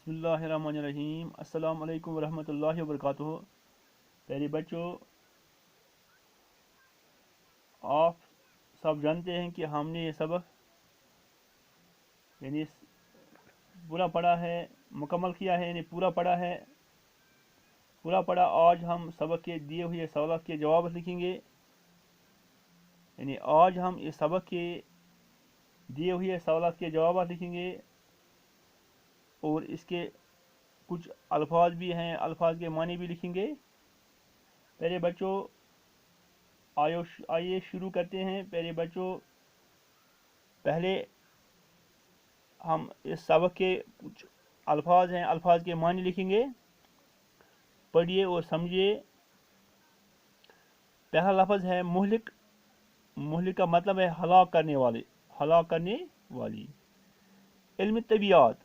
बिस्मिल्लाहिर्रहमानिर्रहीम। अस्सलाम वालेकुम वरहमतुल्लाहि वबरकातुहू। प्यारे बच्चों, आप सब जानते हैं कि हमने ये सबक यानी पूरा पढ़ा है, मुकम्मल किया है, यानी पूरा पढ़ा है। पूरा पढ़ा। आज हम सबक के दिए हुए सवाल के जवाब लिखेंगे। यानी आज हम इस सबक के दिए हुए सवाल के जवाब लिखेंगे और इसके कुछ अल्फाज भी हैं, अल्फाज के मानी भी लिखेंगे। प्यारे बच्चों, आइए शुरू करते हैं। प्यारे बच्चों, पहले हम इस सबक के कुछ अल्फाज हैं, अल्फाज के मानी लिखेंगे। पढ़िए और समझिए। पहला लफ्ज़ है मुहलिक। मुहलिक का मतलब है हलाक करने वाले, हलाक करने वाली। इल्म तबियात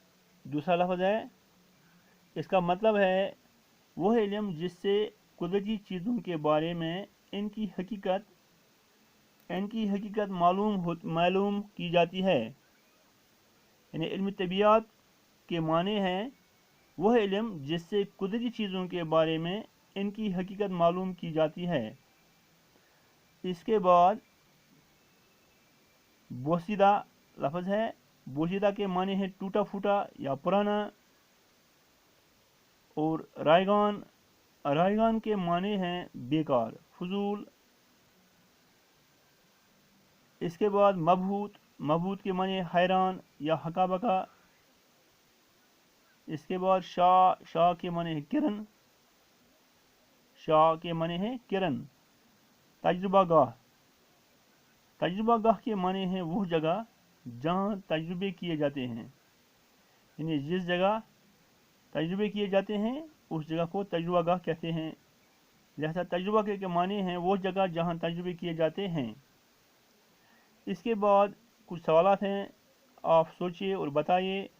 दूसरा लफ्ज़ है। इसका मतलब है वह इल्म जिससे कुदरती चीज़ों के बारे में इनकी हकीकत मालूम की जाती है। यानी इल्म तबियात के माने हैं वह इल्म जिससे कुदरती चीज़ों के बारे में इनकी हकीकत मालूम की जाती है। इसके बाद बोसीदा लफ्ज़ है। बोसीदा के माने हैं टूटा फूटा या पुराना। और रायगान के माने हैं बेकार, फजूल। इसके बाद मबहूत के माने हैरान या हका बका। इसके बाद शाह के माने हैं किरण, शाह के माने हैं किरण। तजुर्बागाह के माने हैं वो जगह जहाँ तजुर्बे किए जाते हैं। यानी जिस जगह तजुर्बे किए जाते हैं उस जगह को तजुर्बागाह कहते हैं। लिहाजा तजुर्बा के माने हैं वो जगह जहाँ तजुर्बे किए जाते हैं। इसके बाद कुछ सवालात हैं, आप सोचिए और बताइए।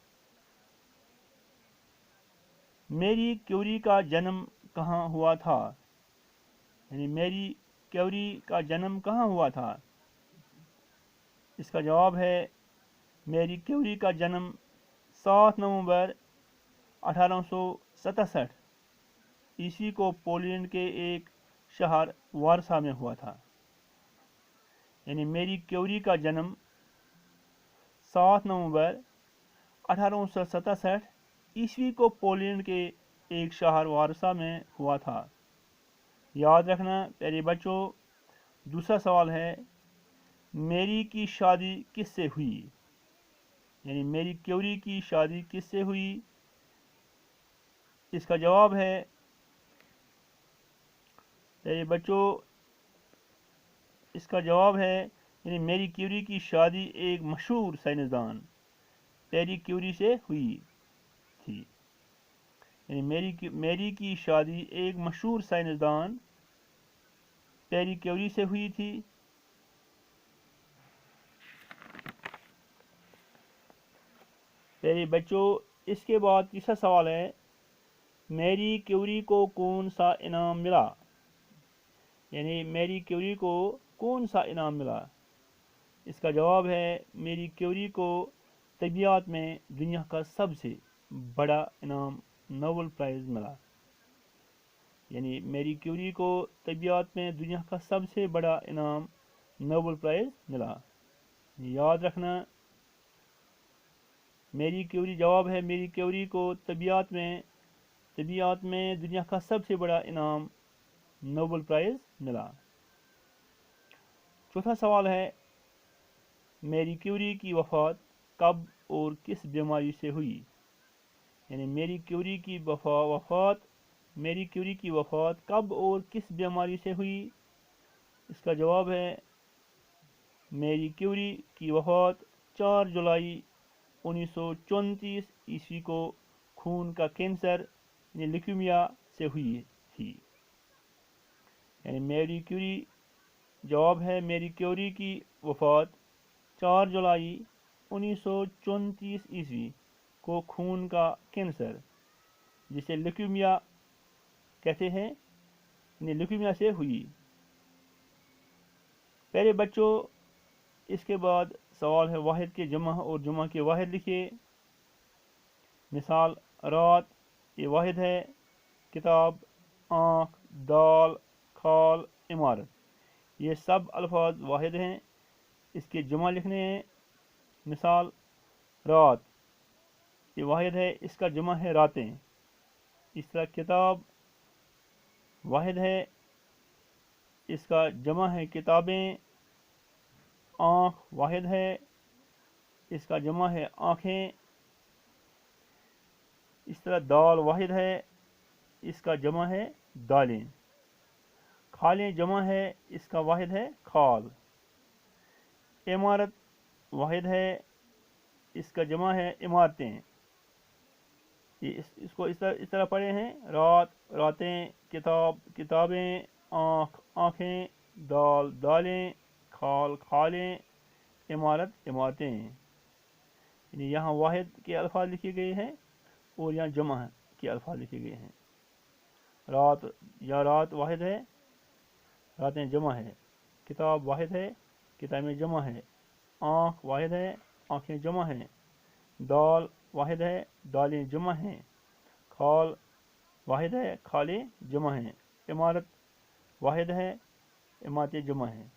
मैरी क्यूरी का जन्म कहाँ हुआ था? यानी मैरी क्यूरी का जन्म कहाँ हुआ था? इसका जवाब है मैरी क्यूरी का जन्म 7 नवंबर 1867 ईस्वी को पोलैंड के एक शहर वारसा में हुआ था। यानी मैरी क्यूरी का जन्म 7 नवंबर 1867 ईस्वी को पोलैंड के एक शहर वारसा में हुआ था। याद रखना प्यारे बच्चों। दूसरा सवाल है मैरी की शादी किससे हुई? यानी मैरी क्यूरी की शादी किससे हुई? इसका जवाब है प्यारे बच्चों, इसका जवाब है यानी मैरी क्यूरी की शादी एक मशहूर साइंसदान पैरी क्यूरी से हुई थी। यानी मैरी की शादी एक मशहूर साइंसदान पैरी क्यूरी से हुई थी। प्यारे बच्चों, इसके बाद तीसरा सवाल है मैरी क्यूरी को कौन सा इनाम मिला? यानी मैरी क्यूरी को कौन सा इनाम मिला? इसका जवाब है मैरी क्यूरी को तबियात में दुनिया का सबसे बड़ा इनाम नोबेल प्राइज़ मिला। यानी मैरी क्यूरी को तबियात में दुनिया का सबसे बड़ा इनाम नोबेल प्राइज़ मिला। याद रखना मैरी क्यूरी, जवाब है मैरी क्यूरी को तबियात में दुनिया का सबसे बड़ा इनाम नोबेल प्राइज़ मिला। चौथा सवाल है मैरी क्यूरी की वफ़ात कब और किस बीमारी से हुई? यानी मैरी क्यूरी की वफ़ात कब और किस बीमारी से हुई? इसका जवाब है मैरी क्यूरी की वफ़ात 4 जुलाई 1934 ईस्वी को खून का कैंसर यानी ल्यूकेमिया से हुई थी। यानी मैरी क्यूरी, जवाब है मैरी क्यूरी की वफ़ात 4 जुलाई 1934 ईस्वी को खून का कैंसर जिसे ल्यूकेमिया कहते हैं, ल्यूकेमिया से हुई। प्यारे बच्चों, इसके बाद सवाल है वाहिद के जमा और जुमा के वाहिद लिखिए। मिसाल रात ये वाहिद है, किताब, आँख, दाल, खाल, इमारत, ये सब अल्फाज वाहिद हैं। इसके जमा लिखने हैं। मिसाल, रात ये वाहिद है, इसका जमा है रातें। इस तरह किताब वाहिद है, इसका जमा है किताबें। आँख वाहिद है, इसका जमा है आँखें। इस तरह दाल वाहिद है, इसका जमा है दालें। खालें जमा है, इसका वाहिद है खाल। इमारत वाहिद है, इसका जमा है इमारतें। इसको इस तरह पढ़े हैं, रात रातें, किताब किताबें, आँख आँखें, दाल दालें, खाल खालें, इमारत इमारतें। यानी यहाँ वाहिद के अल्फाज लिखे गए हैं और यहाँ जमा के अल्फाज लिखे गए हैं। रात या रात वाहिद है, रातें जमा है। किताब वाहिद है, किताबें जमा है। आँख वाहिद है, आँखें जमा हैं। दाल वाहिद है, दालें जमा हैं। खाल वाहिद है, खालें जमा हैं। इमारत वाहिद है, इमारतें जमा हैं।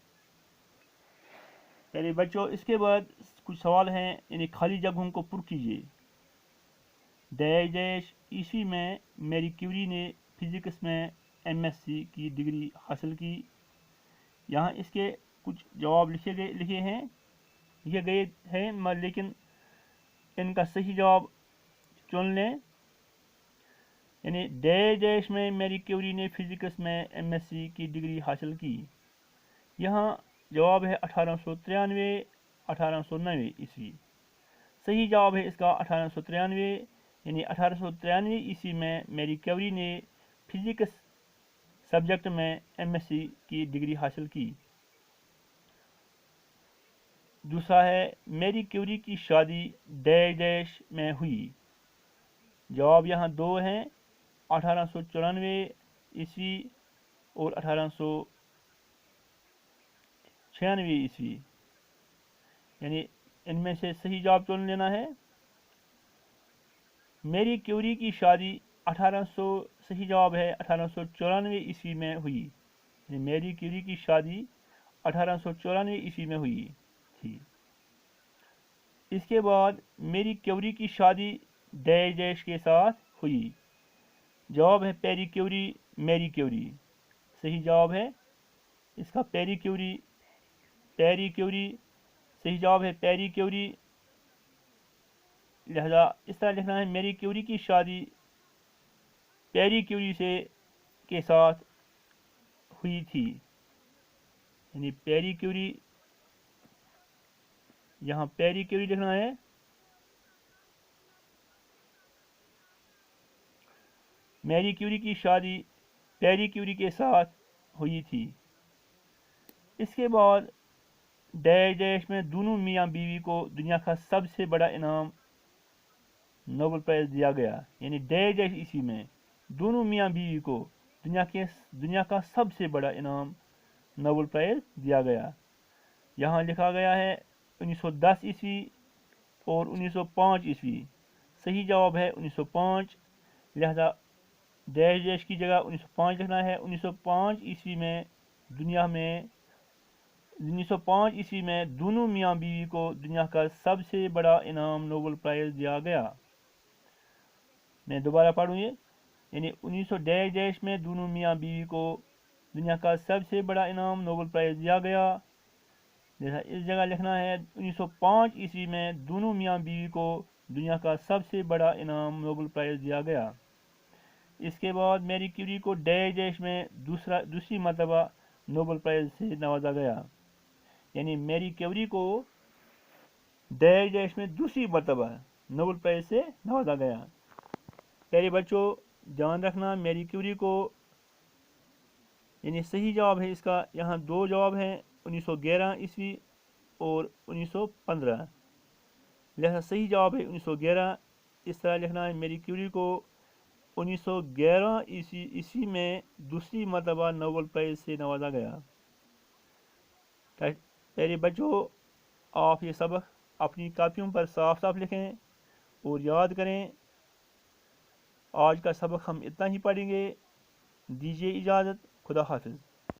पहले बच्चों, इसके बाद कुछ सवाल हैं, यानी खाली जगहों को पुर कीजिए। डैश ईस्वी में मैरी क्यूरी ने फिजिक्स में एमएससी की डिग्री हासिल की। यहाँ इसके कुछ जवाब लिखे गए हैं, लेकिन इनका सही जवाब चुन लें। यानी डैश में मैरी क्यूरी ने फिजिक्स में एमएससी की डिग्री हासिल की। यहाँ जवाब है 1893 1890 ईस्वी। सही जवाब है इसका 1893, यानी 1893 ईस्वी में मैरी क्यूरी ने फिजिक्स सब्जेक्ट में एमएससी की डिग्री हासिल की। दूसरा है, मैरी क्यूरी की शादी डैश में हुई। जवाब यहाँ दो हैं, 1894 ईस्वी और 1896 ईस्वी। यानी इनमें से सही जवाब चुन लेना है। मैरी क्यूरी की शादी 1800 सही जवाब है 1894 ईस्वी में हुई। यानी मैरी क्यूरी की शादी 1894 ईस्वी में हुई थी। इसके बाद मैरी क्यूरी की शादी डैश के साथ हुई। जवाब है पैरी क्यूरी, मैरी क्यूरी। सही जवाब है इसका पैरी क्यूरी। सही जवाब है पैरी क्यूरी। लिहाजा इस तरह लिखना है, मैरी क्यूरी की शादी पैरी क्यूरी के साथ हुई थी। यानी पैरी क्यूरी, यहाँ पैरी क्यूरी लिखना है। मैरी क्यूरी की शादी पैरी क्यूरी के साथ हुई थी। इसके बाद डैश में दोनों मियाँ बीवी को दुनिया का सबसे बड़ा इनाम नोबेल प्राइज़ दिया गया। यानी डैश इसी में दोनों मियाँ बीवी को दुनिया का सबसे बड़ा इनाम नोबेल प्राइज़ दिया गया। यहाँ लिखा गया है 1910 ईस्वी और 1905 ईस्वी। सही जवाब है 1905। लिहाजा डैश की जगह 1905 लिखना है। 1905 ईस्वी में 1905 में दोनों मियाँ बीवी को दुनिया का सबसे बड़ा इनाम नोबेल प्राइज़ दिया गया। मैं दोबारा पढ़ूँ ये, यानी 1900 डैश में दोनों मियाँ बीवी को दुनिया का सबसे बड़ा इनाम नोबेल प्राइज़ दिया गया। जैसा इस जगह लिखना है 1905 ईस्वी में दोनों मियाँ बीवी को दुनिया का सबसे बड़ा इनाम नोबेल प्राइज़ दिया गया। इसके बाद मैरी क्यूरी को डैश में दूसरी मरतबा नोबेल प्राइज़ से नवाजा गया। यानी मैरी क्यूरी को डैश में दूसरी मरतबा नोबेल प्राइज़ से नवाजा गया। प्यारे बच्चों, ध्यान रखना, मैरी क्यूरी को, यानी सही जवाब है इसका, यहाँ दो जवाब हैं, 1911 ईस्वी और 1915। लिहाजा सही जवाब है 1911। इस तरह लिखना है, मैरी क्यूरी को 1911 ईस्वी में दूसरी मरतबा नोबेल प्राइज़ से नवाजा गया। प्यारे बच्चों, आप ये सबक अपनी कापियों पर साफ साफ लिखें और याद करें। آج کا سبق ہم اتنا ہی پڑھیں گے. دیجیے اجازت. خدا حافظ.